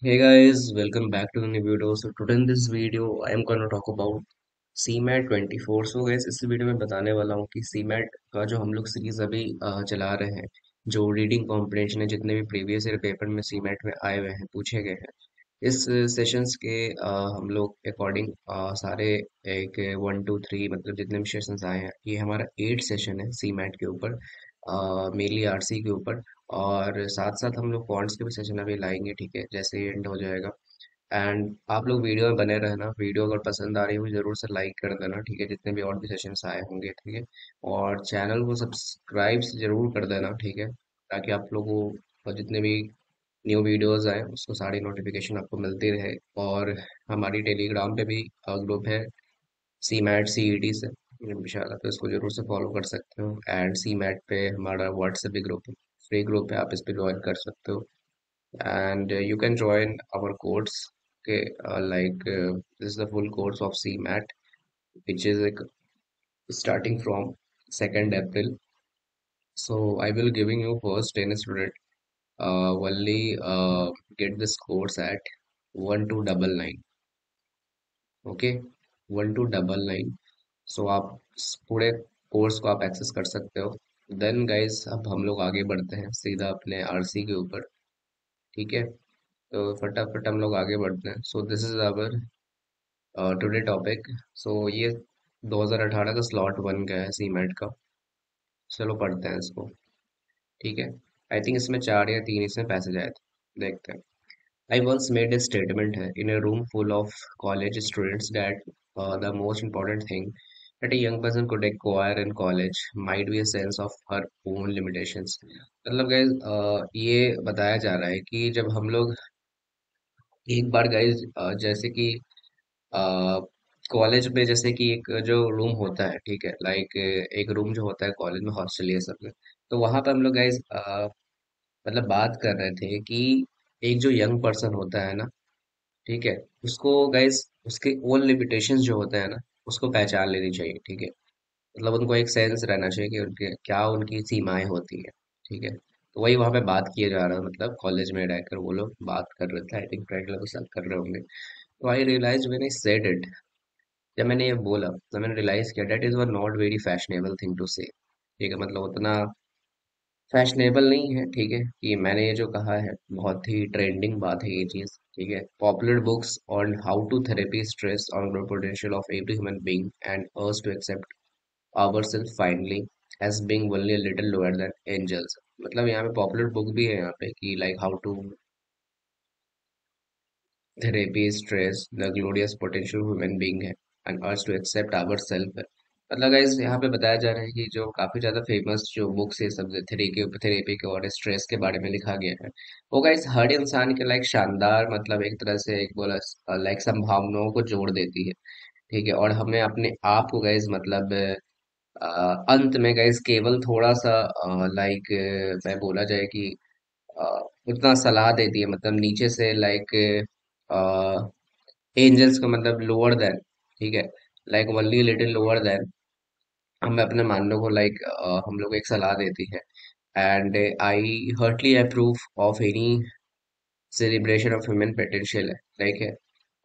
Hey guys, welcome back to the new video. So today in this video, I am going to talk about CMAT 24. So guys, इस video में बताने वाला हूँ कि CMAT का जो हम लोग सीरीज अभी चला रहे हैं, जो रीडिंग कॉम्प्रिहेंशन है, जितने भी प्रीवियस ईयर पेपर में CMAT में आए हुए हैं, पूछे गए हैं, इस सेशंस के हम लोग अकॉर्डिंग सारे एक 1 2 3 मतलब जितने भी सेशंस आए हैं, ये हमारा 8 सेशन है CMAT के ऊपर, मेनली आरसी के ऊपर। और साथ साथ हम लोग क्वांट्स के भी सेशन अभी लाएंगे, ठीक है, जैसे ही एंड हो जाएगा। एंड आप लोग वीडियो में बने रहना, वीडियो अगर पसंद आ रही हो जरूर से लाइक कर देना, ठीक है, जितने भी और भी सेशंस आए होंगे, ठीक है। और चैनल को सब्सक्राइब जरूर कर देना, ठीक है, ताकि आप लोगों को जितने भी न्यू वीडियोस आए उसको सारी नोटिफिकेशन आपको मिलती रहे। और हमारी टेलीग्राम पे भी ग्रुप है सी मैट सी ई टी से इंशाल्लाह, तो इसको जरूर से फॉलो कर सकते हो। एंड सी मैट पे हमारा व्हाट्सएप भी ग्रुप है, फ्री ग्रुप है, आप इस पे ज्वाइन कर सकते हो। And you can join our course के, like this is the full course of CMAT, which is like starting from 2nd April. So I will giving you first 10 student only get this course at 1299, okay, 1299। सो आप इस पूरे course को आप access कर सकते हो। Then guys, अब हम लोग आगे बढ़ते हैं सीधा अपने आरसी के ऊपर, ठीक है। तो फटाफट हम लोग आगे बढ़ते हैं। So this is our today topic. So ये 2018 का स्लॉट बन गया है सीमेट का। चलो पढ़ते हैं इसको, ठीक है। आई थिंक इसमें 4 या 3 इसमें पैसेज आए थे, देखते हैं। I once made a statement in a room full of college students that the most important thing that a young person could acquire in college might be a sense of her own limitations। मतलब guys, ये बताया जा रहा है कि जब हम लोग एक बार गाइज, जैसे कि कॉलेज में जैसे कि एक जो रूम होता है, ठीक है, लाइक एक रूम जो होता है कॉलेज में, हॉस्टल ये सब में, तो वहां पर हम लोग गाइज मतलब बात कर रहे थे कि एक जो यंग पर्सन होता है ना, ठीक है, उसको गाइस उसके ओन लिमिटेशंस जो होते हैं ना, उसको पहचान लेनी चाहिए, ठीक है। मतलब उनको एक सेंस रहना चाहिए कि उनके क्या उनकी सीमाएं होती है, ठीक है। तो वही वहां पे बात किया जा रहा है, मतलब कॉलेज में रहकर वो लोग बात कर रहे थे, आई थिंक फ्रेंड लोग के साथ कर रहे होंगे। तो I realize when I said it, जब मैंने ये बोला तो मैंने रियलाइज किया that is were not very fashionable thing to say, ठीक है, मतलब उतना फैशनेबल नहीं है, ठीक है, कि मैंने ये जो कहा है बहुत ही ट्रेंडिंग बात है ये चीज, ठीक है। Popular books on how to therapy stress on the potential of every human being and ours to accept ourselves finally as being only a little lower than angels. मतलब यहाँ पे पॉपुलर बुक भी है यहाँ पे कि like how to therapy stress the glorious potential human being है and ours to accept ourself है। मतलब गाइस यहाँ पे बताया जा रहा है कि जो काफी ज्यादा फेमस जो बुक्स है सब थेरेपी के और स्ट्रेस के बारे में लिखा गया है, वो गाइस हर इंसान के लाइक शानदार, मतलब एक तरह से एक बोला लाइक संभावनाओं को जोड़ देती है, ठीक है। और हमें अपने आप को गाइस मतलब अंत में गाइस केवल थोड़ा सा लाइक मैं बोला जाए कि अ, उतना सलाह देती है, मतलब नीचे से लाइक एंजल्स का मतलब लोअर देन, ठीक है, like only little lower then हमें अपने मानने को लाइक हम लोग को एक सलाह देती है। And I heartily approve of any celebration of human potential है, लाइक है।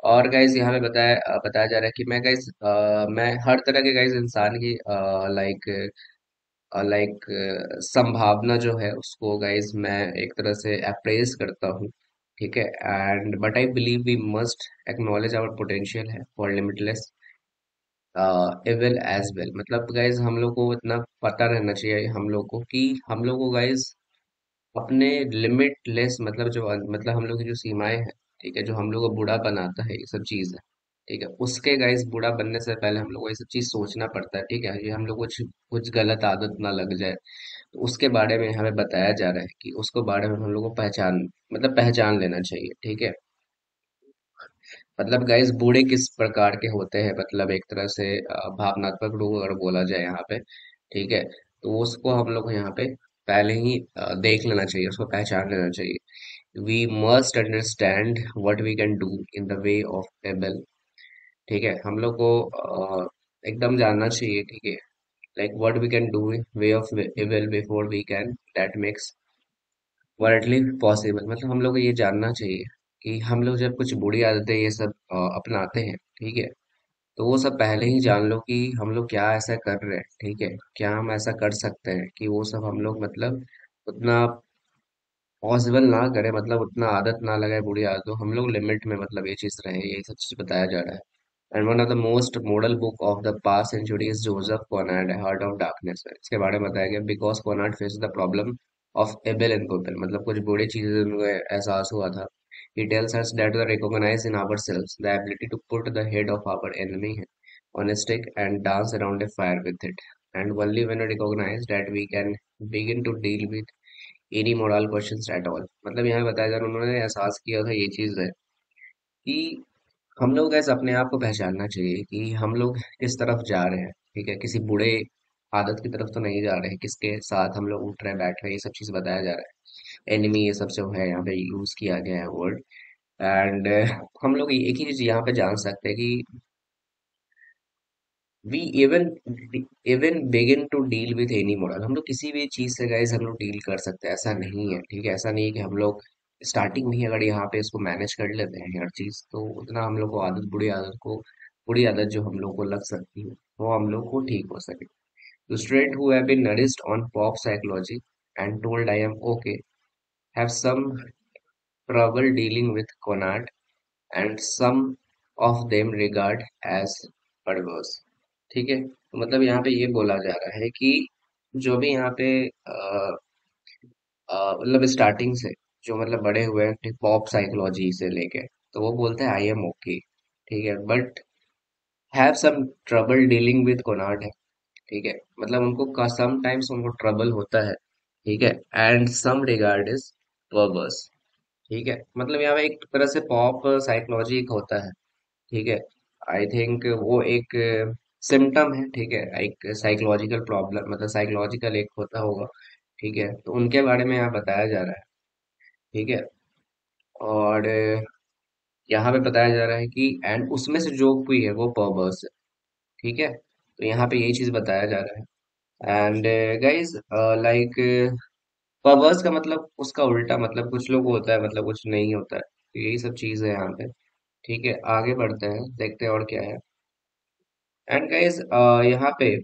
और गाइज यहाँ पे बताया जा रहा है कि मैं गाइज मैं हर तरह के गाइज इंसान की लाइक लाइक संभावना जो है उसको गाइज मैं एक तरह से अप्रेज करता हूँ, ठीक है। And but I believe we must acknowledge our potential है for limitless evil as well. मतलब गाइज हम लोग को इतना पता रहना चाहिए हम लोग को कि हम लोग को गाइज अपने लिमिटलेस, मतलब जो मतलब हम लोग की जो सीमाएं हैं, ठीक है, जो हम लोग को बूढ़ा बनाता है ये सब चीज है, ठीक है, उसके गाइस बूढ़ा बनने से पहले हम लोग को ये सब चीज सोचना पड़ता है, ठीक है। ये हम लोग कुछ कुछ गलत आदत ना लग जाए, तो उसके बारे में हमें बताया जा रहा है कि उसको बारे में हम लोग को पहचान मतलब पहचान लेना चाहिए, ठीक है। मतलब गाइस बूढ़े किस प्रकार के होते हैं, मतलब एक तरह से भावनात्मक रूप अगर बोला जाए यहाँ पे, ठीक है, तो उसको हम लोग को यहाँ पे पहले ही देख लेना चाहिए, उसको पहचान लेना चाहिए। We must understand what we can do in the way of evil, ठीक है, हम लोग को एकदम जानना चाहिए, ठीक है, like what we can do in way of evil before we can that makes worldly possible. मतलब हम लोग को ये जानना चाहिए कि हम लोग जब कुछ बुरी आदतें ये सब अपनाते हैं, ठीक है, तो वो सब पहले ही जान लो कि हम लोग क्या ऐसा कर रहे हैं, ठीक है, क्या हम ऐसा कर सकते हैं कि वो सब हम लोग मतलब उतना पॉसिबल ना करें, मतलब उतना आदत ना लगाए बुरी आदतों, हम लोग लिमिट में मतलब ये चीज रहे, यही सब चीज बताया जा रहा है। And one of the most model book of the past century is Joseph Conrad heart of darkness. इसके बारे में बताया गया because Conrad face the problem of evil and couple, मतलब कुछ बुरी चीजें उनको एहसास हुआ था। He tells us that we recognize in ourselves the ability to put the head of our enemy on a stick and dance around a fire with it. And only when we recognize that we can begin to deal with any moral questions at all. मतलब यहाँ बताया जा रहा है, उन्होंने एहसास किया था ये चीज है कि हम लोग ऐसे अपने आप को पहचानना चाहिए कि हम लोग किस तरफ जा रहे हैं, ठीक है, किसी बुरे आदत की तरफ तो नहीं जा रहे हैं, किसके साथ हम लोग उठ रहे हैं बैठ रहे हैं, ये सब चीज बताया जा रहा है। एनिमी ये सब जो है यहाँ पे यूज किया गया है वर्ड। एंड हम लोग एक ही चीज यहाँ पे जान सकते हैं कि we even even begin to deal with any model, हम लोग किसी भी चीज से गाइस हम लोग डील कर सकते हैं, ऐसा नहीं है, ठीक है, ऐसा नहीं है कि हम लोग स्टार्टिंग में ही अगर यहाँ पे इसको मैनेज कर लेते हैं हर चीज, तो उतना हम लोग को आदत बुरी आदत जो हम लोग को लग सकती है वो हम लोग को ठीक हो सके। The student who have been nourished on pop psychology and told I am okay have some trouble dealing with Conant, and some of them regard as perverse। ठीक है, तो मतलब यहाँ पे ये बोला जा रहा है कि जो भी यहाँ पे मतलब स्टार्टिंग से जो मतलब बड़े हुए हैं पॉप साइकोलॉजी से लेके, तो वो बोलते हैं आई एम ओके, ठीक है, but have some trouble dealing with Conrad है, ठीक है, मतलब उनको समटाइम्स उनको ट्रबल होता है, ठीक है, and some regard is perverse, ठीक है, मतलब यहाँ पे एक तरह से पॉप साइकोलॉजी एक होता है, ठीक है, आई थिंक वो एक सिम्टम है, ठीक है, एक साइकोलॉजिकल प्रॉब्लम मतलब साइकोलॉजिकल एक होता होगा, ठीक है, तो उनके बारे में यहाँ बताया जा रहा है, ठीक है, और यहाँ पे बताया जा रहा है कि एंड उसमें से जो कोई है वो पर्वर्स है, ठीक है, तो यहाँ पे यही चीज बताया जा रहा है। एंड गाइज लाइक पर्वर्स का मतलब उसका उल्टा मतलब कुछ लोग को होता है, मतलब कुछ नहीं होता है, तो यही सब चीज है यहाँ पे, ठीक है, आगे बढ़ते हैं देखते हैं और क्या है। एंड गाइज यहाँ पे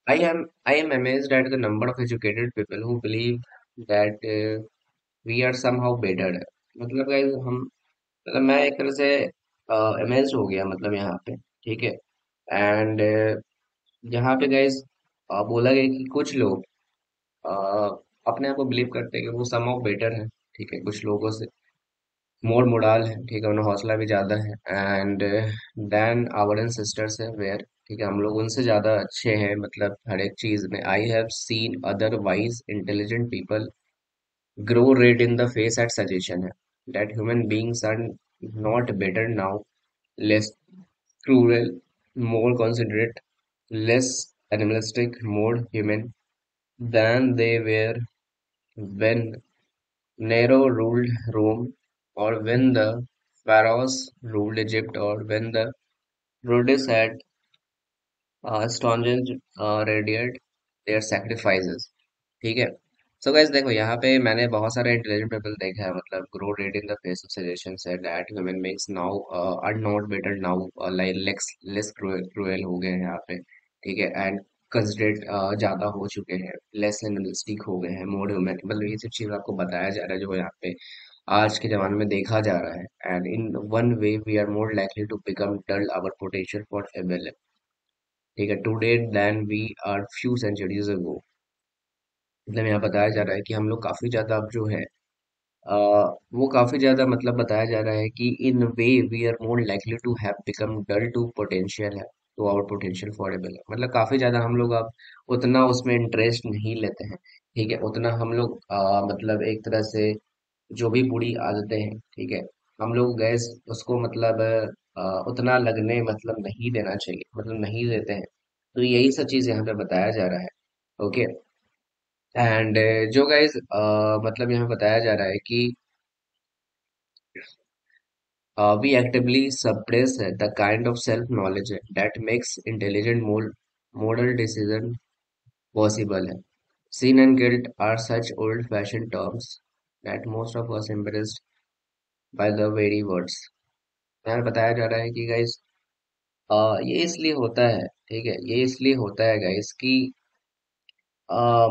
I am amazed at the number of educated people who believe that we are somehow better। मतलब गाइस हम मतलब मैं एक तरह से अमेज्ड हो गया मतलब यहाँ पे, ठीक है, एंड यहाँ पे गाइस बोला गया कि कुछ लोग अ, अपने आप को बिलीव करते हैं कि वो somehow बेटर है, ठीक है, कुछ लोगों से मोर मोडाल है, ठीक है, उन्हें हौसला भी ज्यादा है, and then our and sisters है वेयर, ठीक है, हम लोग उनसे ज्यादा अच्छे हैं मतलब हर एक चीज में। I have seen otherwise intelligent people grow red in the face at suggestion है that human beings are not better now, less cruel, more considerate, less animalistic, more human than they were when Nero ruled Rome, or when the pharaohs ruled Egypt, or when the Rhodes had staunchly radiated their sacrifices। ठीक है, so guys देखो यहाँ पे मैंने बहुत सारे intelligent people देखा है, मतलब grow red in the face of suggestion said that human beings now are not better now, like less cruel हो गए हैं यहाँ पे, ठीक है, एंड कंसिडरेट ज्यादा हो चुके हैं, लेस एनिमलिस्टिक हो गए हैं, मोर ह्यूमन, मतलब ये सब चीज आपको बताया जा रहा है जो यहाँ पे आज के जमाने में देखा जा रहा है। And in one way we are more likely to become dull our potential for evil, ठीक है, today than we are few centuries ago. मतलब यहाँ बताया जा रहा है कि हम लोग काफी ज्यादा अब जो है अ, वो काफी ज्यादा मतलब बताया जा रहा है कि in way we are more likely to have become dull to potential है, to our potential for able, मतलब काफी ज्यादा हम लोग अब उतना उसमें इंटरेस्ट नहीं लेते हैं, ठीक है, उतना हम लोग मतलब एक तरह से जो भी बुरी आदतें हैं, ठीक है, हम लोग गैस उसको मतलब उतना लगने मतलब नहीं देना चाहिए, मतलब नहीं देते हैं, तो यही सब चीज यहाँ पे बताया जा रहा है। ओके, एंड जो गाइज मतलब यहाँ बताया जा रहा है कि we actively suppress the kind of self-knowledge that makes intelligent moral decision possible है। Sin and guilt are such old-fashioned terms that most of us embarrassed by the very words। यहाँ बताया जा रहा है कि गाइस ये इसलिए होता है, ठीक है, ये इसलिए होता है गाइस कि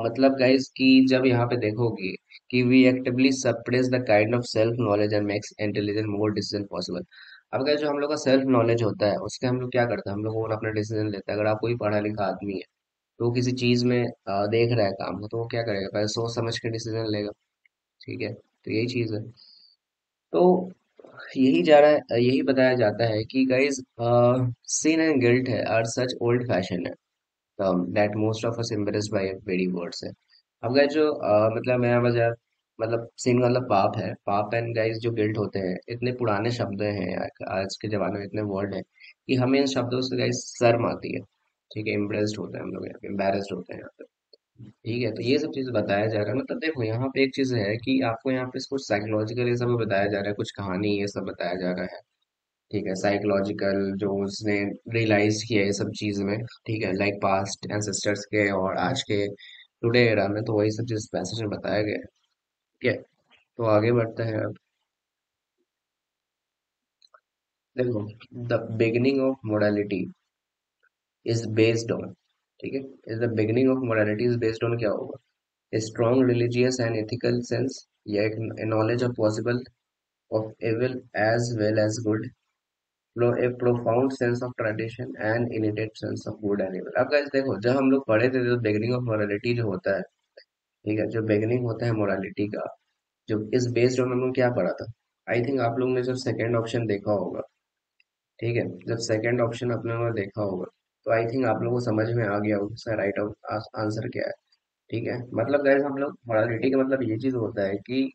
मतलब गाइस कि जब यहाँ पे देखोगे कि we actively suppress the kind of self knowledge and makes intelligent more decision possible. अब गाइस जो हम लोग का सेल्फ नॉलेज होता है उसके हम लोग क्या करते हैं, हम लोग वो अपना डिसीजन लेते हैं। अगर आप कोई पढ़ा लिखा आदमी है तो वो किसी चीज में देख रहा है काम को, तो वो क्या करेगा, पहले सोच समझ के डिसीजन लेगा। ठीक है, तो यही चीज है। तो यही बताया जाता है कि गाइस sin एंड गिल्ट है आर सच ओल्ड फैशन है that most of us embarrassed by very words है। अब गाइस जो मतलब मैं वजह मतलब sin का मतलब पाप है, पाप एंड गाइस जो गिल्ट होते हैं इतने पुराने शब्द हैं, आज के जमाने में इतने वर्ड हैं कि हमें इन शब्दों से गाइस शर्म आती है। ठीक है, इम्प्रेस्ड होते हैं हम लोग यहाँ पे, एम्बेरस्ड होते हैं यहाँ पे। ठीक है, तो ये सब चीज बताया जा रहा है। मतलब देखो यहाँ पे एक चीज है कि आपको यहाँ पे कुछ साइकोलॉजिकल ये सब बताया जा रहा है, कुछ कहानी ये सब बताया जा रहा है। ठीक है, साइकोलॉजिकल जो उसने रियलाइज किया ये सब चीज में। ठीक है, लाइक पास्ट एंसेस्टर्स के और आज के टुडे एरा में, तो वही सब चीज पैसेज में बताया गया है। ठीक है, तो आगे बढ़ते हैं अब। देखो, the beginning of morality is based on, ठीक है, is the beginning of morality is based on क्या होगा, a strong religious and ethical sense, yet a knowledge of possible of evil as well as good, a profound sense of tradition and innate sense of good and evil। अब guys देखो, जब हम लोग पढ़े थे तो बिगिनिंग ऑफ मोरालिटी जो होता है, ठीक है, जो बिगिनिंग होता है मोरालिटी का, जो इस बेस्ड ऑन हम लोग क्या पढ़ा था। आई थिंक आप लोगों ने जब सेकंड ऑप्शन देखा होगा, ठीक है, जब सेकंड ऑप्शन अपने लोगों ने देखा होगा तो आई थिंक आप लोगों को समझ में आ गया होगा इसका राइट आंसर क्या है। ठीक है, मतलब गाइस हम लोग मोरालिटी का मतलब ये चीज होता है कि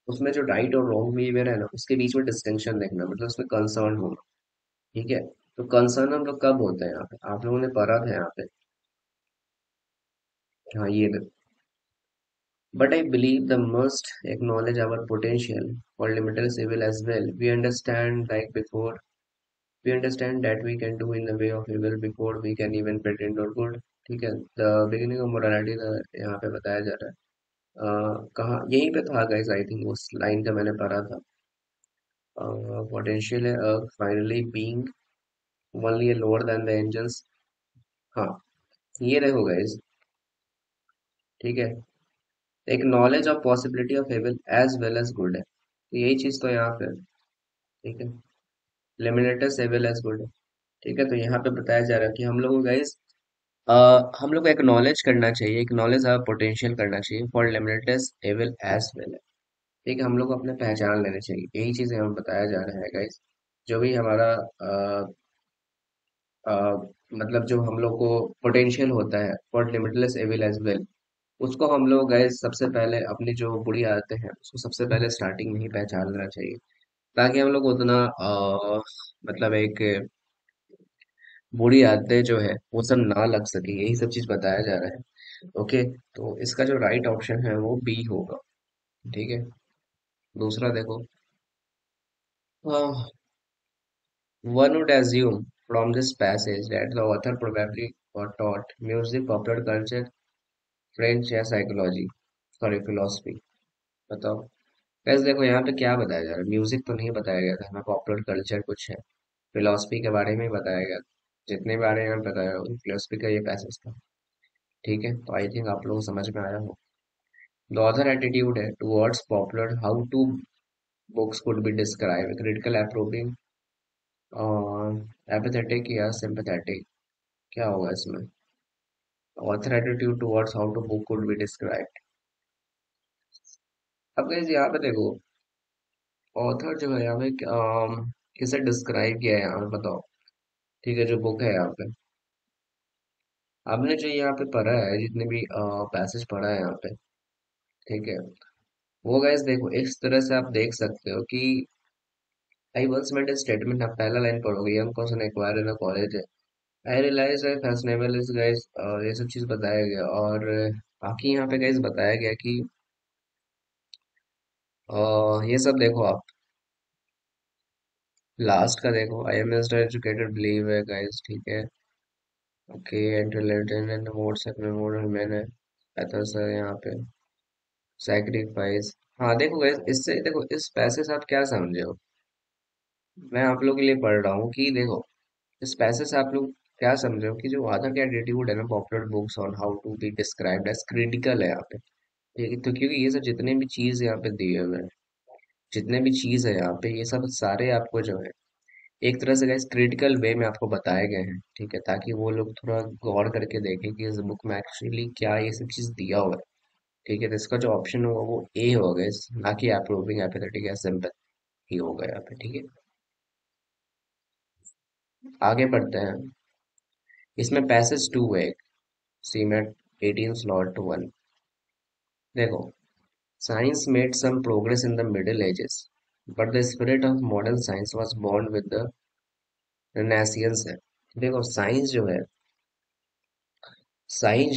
उसमें जो राइट और रॉन्ग बिहेवियर है ना उसके बीच में डिस्टिंक्शन देखना, मतलब उसमें कंसर्न होना। ठीक है, तो कंसर्न हम लोग कब होते हैं यहाँ पे, आप लोगों ने पढ़ा था यहाँ पे। हाँ ये, but I believe the must acknowledge our potential और limited civil as well we understand like before we understand that we can do in the way of evil before we can even pretend और गुड। ठीक है, the beginning of morality यहाँ पे बताया जा रहा है। कहाँ यहीं पे था गाइस, आई थिंक उस लाइन का मैंने पढ़ा था। पोटेंशियल है finally being only a lower than the angels। हाँ, ये देखो गाइस, ठीक है, एक knowledge of possibility of evil as well as good है, तो यही चीज तो यहाँ पे है। ठीक है, लिमिटेड एविल एज गुड है। ठीक है, तो यहाँ पे बताया जा रहा है कि हम लोग को गाइस हम लोग को एक नॉलेज करना चाहिए, एक नॉलेज ऑफ पोटेंशियल करना चाहिए for limited evil as well है। ठीक है, हम लोग को अपने पहचान लेनी चाहिए, यही चीजें हमें बताया जा रहा है गाइस। जो भी हमारा अ, मतलब जो हम लोग को पोटेंशियल होता है for limitless evil as well, उसको हम लोग गए सबसे पहले अपनी जो बुरी आदतें हैं उसको सबसे पहले स्टार्टिंग में ही पहचान लेना चाहिए, ताकि हम लोग उतना मतलब एक बुरी आदतें जो है वो सब ना लग सके, यही सब चीज बताया जा रहा है। ओके, तो इसका जो राइट ऑप्शन है वो बी होगा। ठीक है, दूसरा देखो, one would assume from this passage that the author probably got taught music, popular culture, French या साइकोलॉजी, सॉरी फिलोसफी। बताओ। वैसे देखो यहाँ पे क्या बताया जा रहा है, म्यूजिक तो नहीं बताया गया था हमें, पॉपुलर कल्चर कुछ है, फिलोसफी के बारे में ही बताया गया। जितने बारे में बताया फिलोसफी का ये पैसेज था। ठीक है, तो आई थिंक आप लोगों को समझ में आया हो। द ऑथर एटीट्यूड है towards popular how to books could be describe critical approving apathetic या सिंपैथेटिक, क्या होगा इसमें, author attitude towards how to book could be describe. अब गाइस यहाँ पे देखो, ऑथर जो है यहाँ पे किसे डिस्क्राइब किया है यहाँ पे बताओ। ठीक है, जो बुक है यहाँ पे, आपने जो यहाँ पे पढ़ा है, जितने भी पैसेज पढ़ा है यहाँ पे, ठीक है, वो गाइस देखो इस तरह से आप देख सकते हो कि I once made a statement, आप पहला लाइन पढ़ोगे, young person acquire in college है, I realise I fashionable is guys, ये सब चीज बताया गया। और बाकी यहाँ पे गाइस बताया गया कि ये सब देखो आप, लास्ट का देखो, आई एम एजुकेटेड बिलीव है गाइस। ठीक है, okay, intelligent and more sector more मैंने एथर्स है यहाँ पे, सैक्रिफाइस, हाँ देखो guys, इससे देखो इस पैसे से आप क्या समझे हो। मैं आप लोगों के लिए पढ़ रहा हूँ कि देखो इस पैसे से आप लोग क्या समझ रहे हो कि जो आधा का एटीट्यूड है ना, popular books on how to be described as critical है यहाँ पे। ठीक है, तो क्योंकि ये सब जितने भी चीज यहाँ पे दिए हुए हैं, जितने भी चीज है यहाँ पे, ये सब सारे आपको जो है एक तरह से गाइस क्रिटिकल वे में आपको बताए गए हैं। ठीक है, ताकि वो लोग थोड़ा गौर करके देखें कि इस बुक में एक्चुअली क्या ये सब चीज दिया हुआ है। ठीक है, तो इसका जो ऑप्शन होगा वो ए होगा इस, ना कि अप्रूविंग एपेथेटिक या सिंपैथी होगा यहाँ पे। ठीक है, आगे बढ़ते हैं। इसमें पैसेज टू है, सीमेट 18 स्लॉट 1। देखो, science made some progress in the Middle Ages, but the spirit of modern science was born with the Renaissance है। देखो साइंस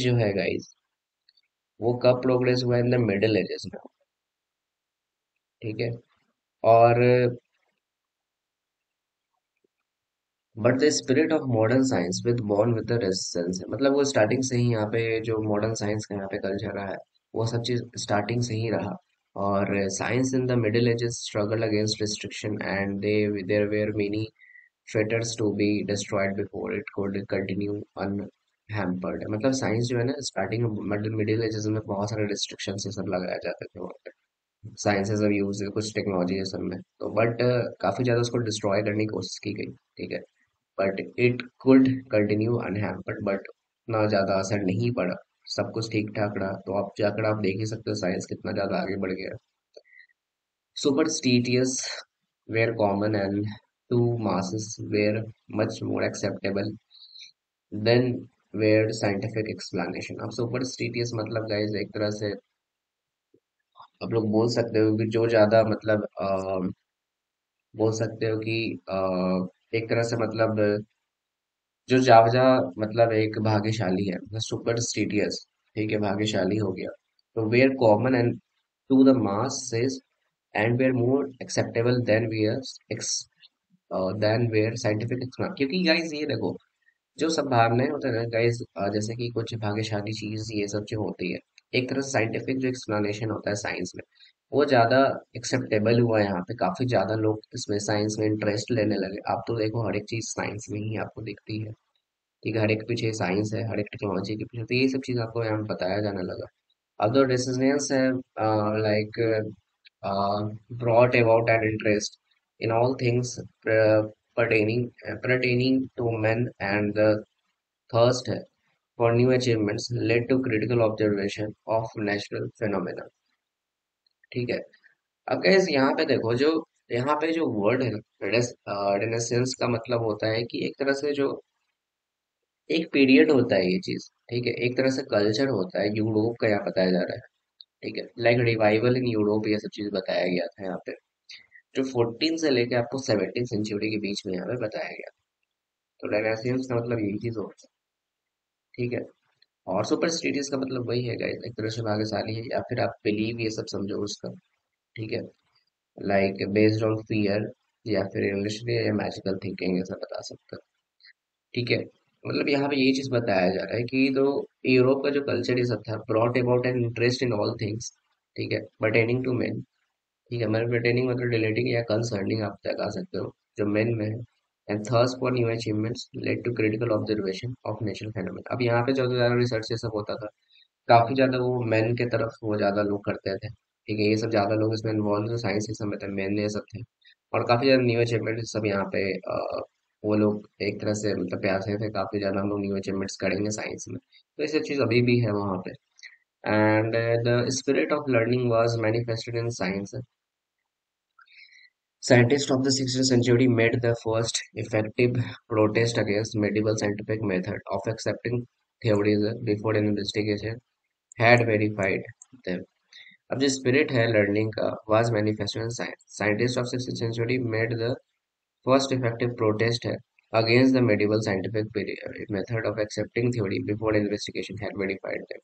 जो है गाइस, वो कब प्रोग्रेस हुआ इन द मिडिल एजेस में। ठीक है, और but the spirit of modern science with born with the resistance है, मतलब वो स्टार्टिंग से ही यहाँ पे जो मॉडर्न साइंस का यहाँ पे कल्चर रहा है, वो सब चीज स्टार्टिंग से ही रहा। और science in the middle ages struggle against restriction and they there were many fetters to be destroyed before it could continue unhampered। मतलब साइंस जो है ना, स्टार्टिंग मिडिल एजेस में बहुत सारे रिस्ट्रिक्शन से सब लगाए जाते थे वहाँ पे। साइंस से सब यूज कुछ टेक्नोलॉजी है सब में, तो बट काफी ज्यादा उसको डिस्ट्रॉय करने की कोशिश की गई। ठीक है, but it could continue unhampered, but ना ज्यादा असर नहीं पड़ा, सब कुछ ठीक ठाक रहा। तो आप जाकर आप देख ही सकते हो साइंस कितना ज्यादा आगे बढ़ गया। Superstitious were common and to masses were much more acceptable than were scientific explanation। अब superstitious मतलब गाइस एक तरह से आप लोग बोल सकते हो कि जो ज्यादा मतलब बोल सकते हो कि एक तरह से मतलब जो ज्यादा मतलब एक भाग्यशाली है, मतलब सुपरस्टिटियस। ठीक है, भाग्यशाली हो गया। तो were common and to the masses and were more acceptable than were scientific experiment। क्योंकि गाइस ये देखो, जो सब भावनाएं होते हैं ना गाइस, जैसे कि कुछ भाग्यशाली चीज ये सब जो होती है, एक तरह से साइंटिफिक जो एक्सप्लेनेशन होता है साइंस में, वो ज्यादा एक्सेप्टेबल हुआ है यहाँ पे। काफी ज्यादा लोग इसमें साइंस में इंटरेस्ट लेने लगे। आप तो देखो हर एक चीज साइंस में ही आपको दिखती है। ठीक है, हर एक पीछे साइंस है, हर एक टेक्नोलॉजी के पीछे, तो ये सब चीज आपको यहाँ पे बताया जाने लगा। Other decisions have brought about an interest in all things pertaining to men, and the thirst for new achievements led to critical observation of natural phenomena। ठीक है, अब कैसे यहाँ पे देखो, जो यहाँ पे जो वर्ड है रेनेसेंस का मतलब होता है कि एक तरह से जो एक पीरियड होता है ये चीज। ठीक है, एक तरह से कल्चर होता है, यूरोप का यहाँ बताया जा रहा है। ठीक है, लाइक रिवाइवल इन यूरोप, ये सब चीज बताया गया था यहाँ पे, जो 14 से लेके आपको 17 सेंचुरी के बीच में यहाँ पे बताया गया। तो डायनासियंस का मतलब यही चीज होता है। ठीक है, और सुपरस्टिटियस का मतलब वही है guys, एक तरह से भाग्यशाली है, या फिर आप बिलीव ये सब समझो उसका। ठीक है, लाइक बेस्ड ऑन फियर, या फिर इंग्लिश में या मैजिकल थिंकिंग, ऐसा बता सकते हो। ठीक है, मतलब यहाँ पे यही चीज बताया जा रहा है कि तो यूरोप का जो कल्चर ये सब था, brought about an interest in all things. ठीक है, पर्टेनिंग टू मेन। ठीक है, मतलब रिटेनिंग मतलब रिलेटिंग या कंसर्निंग आप लगा सकते हो, जो मेन में है। And thirst for new achievements led to critical observation of natural phenomena. अब यहाँ पे जो ज्यादा रिसर्च ये सब होता था, काफी ज्यादा वो मेन के तरफ वो ज्यादा लोग करते थे। ठीक है, ये सब ज्यादा लोग इसमें इन्वॉल्व, जो साइंस के समय थे मेन ये सब थे। और काफी ज्यादा न्यू अचीवमेंट सब यहाँ पे वो लोग एक तरह से मतलब प्यासे थे, काफी ज्यादा हम लोग न्यू अचीवमेंट्स करेंगे साइंस में। तो ये सब चीज अभी भी है वहाँ पे। And the spirit of learning was manifested in science. Scientists of the 16th century made the first effective protest against medieval scientific method of accepting theories before an investigation had verified them। अब जो spirit है learning का was manifested in science। Scientists of 16th century made the first effective protest है against the medieval scientific method of accepting theory before an investigation had verified them।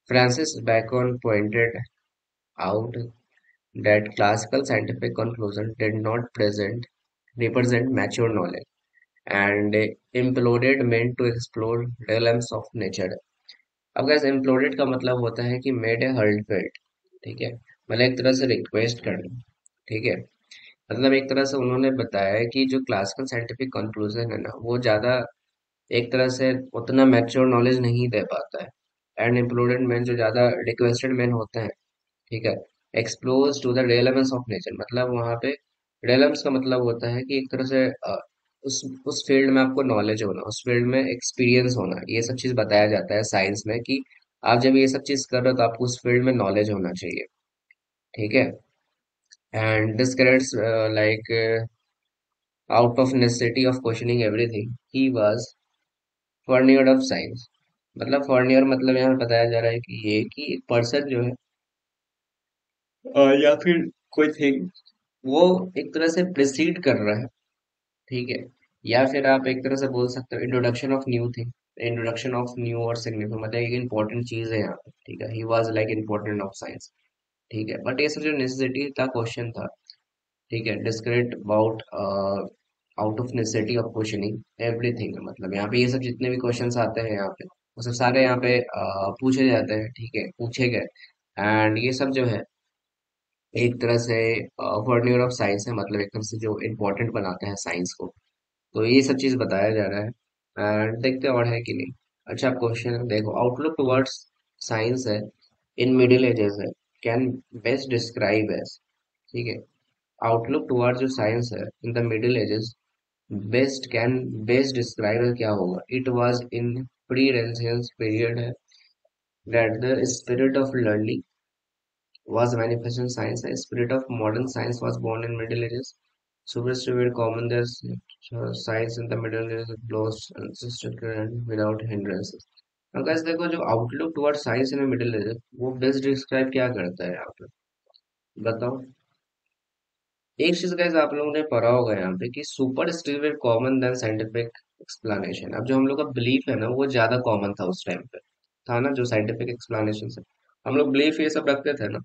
Francis Bacon pointed out that classical scientific conclusion did not represent mature knowledge, and imploded meant to explore realms of nature। अब guys imploded का मतलब होता है कि made a hurled felt. ठीक है, मतलब एक तरह से रिक्वेस्ट करना। ठीक है, मतलब एक तरह से उन्होंने बताया है कि जो क्लासिकल साइंटिफिक कंक्लूजन है ना, वो ज्यादा एक तरह से उतना मैच्योर नॉलेज नहीं दे पाता है। एंड इम्प्रूडेंट मैन जो ज्यादा रिक्वेस्टेड मैन होते हैं, ठीक है, explores to the relevance of nature, मतलब वहाँ पे रेलेवेंस का मतलब होता है कि एक तरह से उस फील्ड में आपको नॉलेज होना, उस फील्ड में एक्सपीरियंस होना, ये सब चीज बताया जाता है साइंस में कि आप जब ये सब चीज कर रहे हो तो आपको उस फील्ड में नॉलेज होना चाहिए। ठीक है, and this credits like out of necessity of questioning everything he was forerunner of science. मतलब फर्नियर मतलब यहाँ बताया जा रहा है कि ये कि एक पर्सन जो है या फिर कोई थिंग, वो एक तरह से प्रिसीड कर रहा है। ठीक है, या फिर आप एक तरह से बोल सकते हो introduction of new thing, introduction of new और सिग्निफिकेंट, मतलब एक इंपॉर्टेंट चीज है यहाँ पे। ठीक है, he was like important of science. ठीक है, बट ये सब जो नेसेसिटी का क्वेश्चन था, ठीक है, discrete about out of necessity of questioning everything, मतलब यहाँ पे ये सब जितने भी क्वेश्चंस आते हैं यहाँ पे, वो सब सारे यहाँ पे पूछे जाते हैं। ठीक है, पूछे गए। एंड ये सब जो है एक तरह से वर्नियर ऑफ साइंस है, मतलब एक तरह से जो इम्पोर्टेंट बनाते हैं साइंस को। तो ये सब चीज बताया जा रहा है एंड देखते हैं और है कि नहीं। अच्छा, क्वेश्चन देखो, आउटलुक टुवर्ड्स साइंस है इन मिडिल एजेस है, कैन बेस्ट डिस्क्राइब एज। ठीक है, आउटलुक टुवर्ड्स जो साइंस है in the middle ages, best describe क्या होगा, it was in pre renaissance period है, that the spirit of learning was manifest in science. The spirit of modern science was born in Middle Ages. Superstitions were common. There's science in the Middle Ages blows consistent current without hindrances. अब guys देखो, जो outlook toward science in middle age वो best describe क्या करता है यहाँ पे, बताओ। एक चीज गाइस आप लोगों ने पढ़ा होगा यहाँ पे कि super still common than scientific explanation. अब जो हम लोग का बिलीफ है ना, वो ज्यादा कॉमन था उस टाइम पे, था ना, जो साइंटिफिक एक्सप्लेनेशन से हम लोग बिलीफ ये सब रखते थे ना।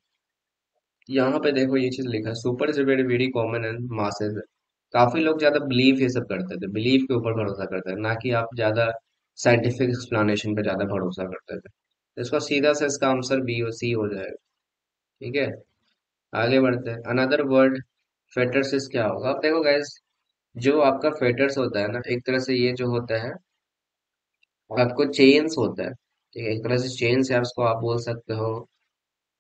यहाँ पे देखो ये चीज लिखा है, super is very very common and masses. काफी लोग ज्यादा बिलीव ये सब करते थे, बिलीव के ऊपर भरोसा करते थे, ना कि आप ज्यादा साइंटिफिक एक्सप्लेनेशन पे ज्यादा भरोसा करते थे। इसका सीधा से इसका आंसर बी और सी हो जाएगा। ठीक है, आगे बढ़ते हैं। अनदर वर्ड फेटर्सिस क्या होगा। अब देखो गाइस, जो आपका फेटर्स होता है ना, एक तरह से ये जो होता है आपको चेन्स होता है। ठीक है, एक तरह से चेन से आप उसको आप बोल सकते हो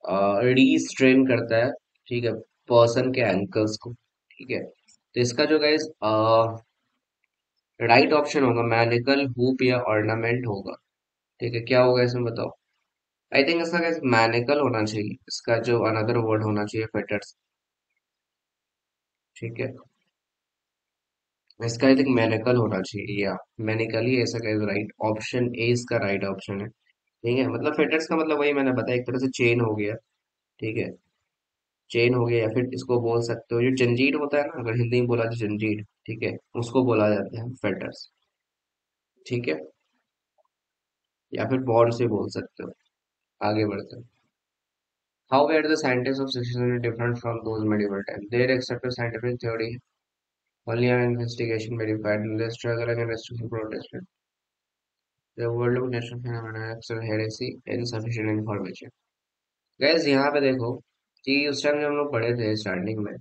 रीस्ट्रेन करता है। ठीक है, पर्सन के एंकल्स को। ठीक है, तो इसका जो गाइस राइट ऑप्शन होगा मैनिकल हुप या ऑर्नामेंट होगा। ठीक है, क्या होगा इसमें बताओ। आई थिंक इसका गाइस मैनिकल होना चाहिए, इसका जो अनदर वर्ड होना चाहिए फेटर्स। ठीक है, इसका आई थिंक मैनिकल होना चाहिए, या मैनिकल ही ऐसा गाइस राइट ऑप्शन ए इसका राइट ऑप्शन है। ठीक है, मतलब फेटर्स का मतलब वही मैंने बताया, एक तरह से चेन हो गया। ठीक है, चेन हो गया, या फिर इसको बोल सकते हो जो जंजीर होता है ना, अगर हिंदी में बोला तो जंजीर। ठीक है, उसको बोला जाता है फेटर्स। ठीक है, या फिर बॉन्ड से बोल सकते हो। आगे बढ़ते हैं। How where the scientist of 1600 different from those medieval time? They accepted scientific theory only an investigation verified and they struggle against protested. The overlooked natural phenomena actual heresy insufficient information. Gas यहाँ पे देखो कि उस time जब हम लोग पढ़े थे स्टार्टिंग में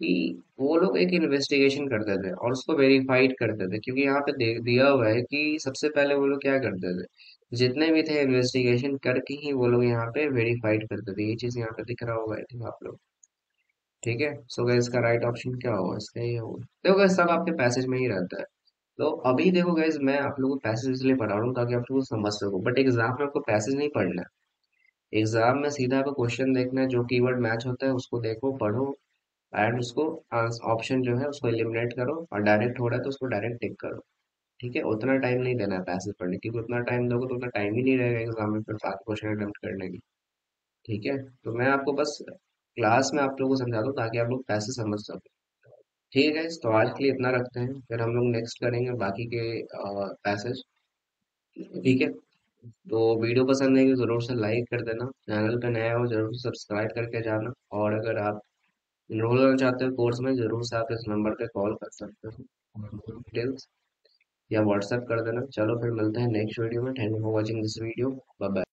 कि वो लोग एक इन्वेस्टिगेशन करते थे और उसको वेरीफाइड करते थे, क्योंकि यहाँ पे दिया हुआ है कि सबसे पहले वो लोग क्या करते थे, जितने भी थे इन्वेस्टिगेशन करके ही वो लोग यहाँ पे वेरीफाइड करते थे। ये चीज यहाँ पे दिख रहा होगा आई थिंक आप लोग। ठीक है, सो गाइस इसका राइट ऑप्शन क्या होगा, इसका ये होगा। देखो गाइस सब आपके पैसेज में ही रहता है। तो अभी देखो गाइस मैं आप लोगों को पैसेज इसलिए पढ़ा रहा हूँ ताकि आप लोग समझ सको, बट एग्जाम में आपको पैसेज नहीं पढ़ना है। एग्जाम में सीधा आपको क्वेश्चन देखना है, जो कीवर्ड मैच होता है उसको देखो पढ़ो एंड उसको ऑप्शन जो है उसको एलिमिनेट करो, और डायरेक्ट हो रहा है तो उसको डायरेक्ट टिक करो। ठीक है, उतना टाइम नहीं देना है पैसेज पढ़ने, क्योंकि उतना टाइम दोगे तो उतना टाइम ही नहीं रहेगा एग्जाम में फिर बाकी क्वेश्चन अटेम्प्ट करने की। ठीक है, तो मैं आपको बस क्लास में आप लोगों को समझा दूँ ताकि आप लोग पैसे समझ सको। ठीक है गाइस, तो आज के लिए इतना रखते हैं, फिर हम लोग नेक्स्ट करेंगे बाकी के पैसेज। ठीक है, तो वीडियो पसंद है कि जरूर से लाइक कर देना, चैनल पे नया हो जरूर से सब्सक्राइब करके जाना, और अगर आप इनरोल होना चाहते हो कोर्स में जरूर से आप इस नंबर पे कॉल कर सकते हो, डिटेल्स या व्हाट्सएप कर देना। चलो फिर मिलते हैं नेक्स्ट वीडियो में। Thank you for watching this video. Bye bye.